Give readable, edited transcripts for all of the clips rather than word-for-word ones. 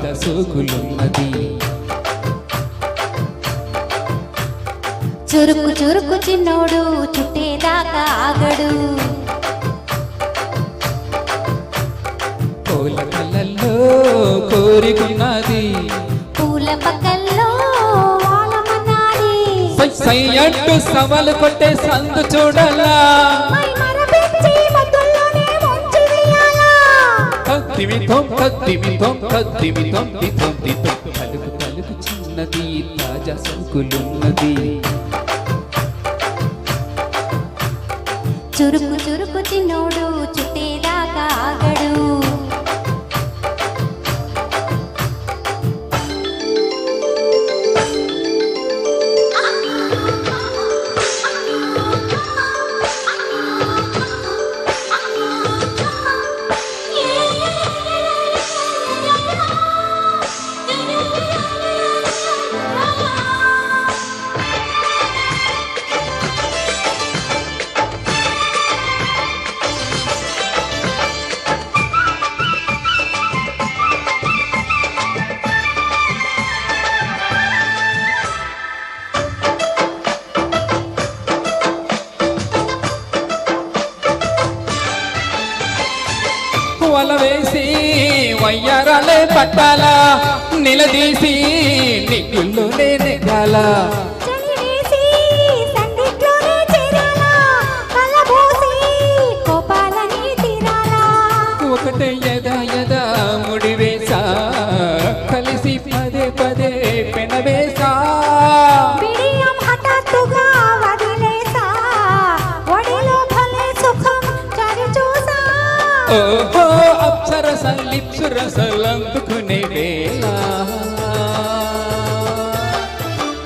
తాజా సోకులున్నది. చురుకు చురుకు చిన్నోడు చుట్టేదాకా ఆగడు. పూల కళ్ళల్లో కోరికున్నది, పూల పక్కల్లో వాలమన్నది. సై అంటూ సవాలు కొట్టే సందు చూడాలా, కత్తిమితం కత్తిమితం కత్తిమితం తితం తితం. తలుపు తలుపు చిన్నది తాజా సోకులున్నది. చురుకు చురుకు చిన్నోడు చుట్టేదాకా ఆగడు. వల వేసి వయ్యారాలే పట్టాలా, నిలదీసి నిగ్గుల్లోనే నెగ్గాల. ఒకటే యదా యదా ముడివేసా, కలిసి పదే పదే పెనవేసా. ఓహో అప్సరస లిప్సు రసలందుకునే వేళ,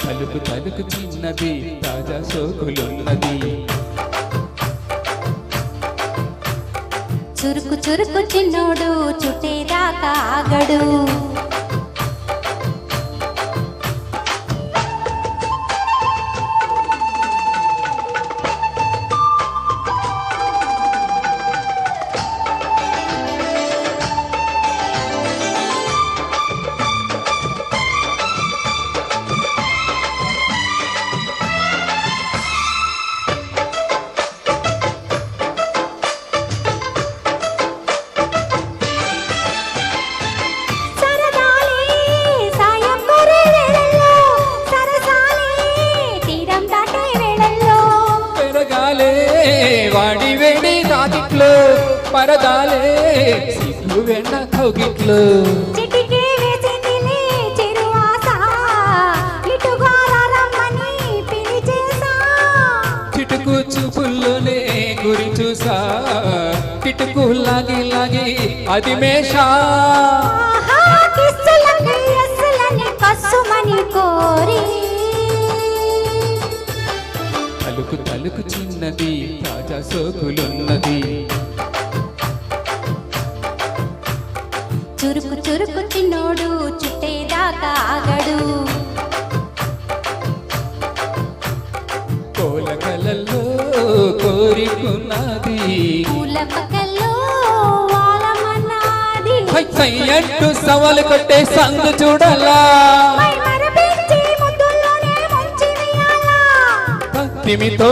తలుపు తలుపు చిన్నది తాజా సోకులున్నది. చురుకు చురుకు చిన్నోడు చుట్టేదాకా ఆగడు. వాడి వేడి రాగిట్లో పరదాలే సిగ్గు వెన్న కౌగిట్లో. చిటుకు చూపుల్లోనే గురి చూసా, కిటుకు లాగి లాగి అది మేషా. తలుకు తలుకు చిన్నది తాజా సోకులున్నది. చురుకు చురుకు చిన్నోడు చుట్టేదాకా ఆగడు. పూల కళ్ళల్లో కోరికున్నది, పూల పక్కల్లో వాలమన్నది. సై అంటూ సవాలు కొట్టే సందు చూడాలా, కత్తిమితో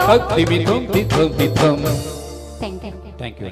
కత్తిమితో తితం తితం. Thank you.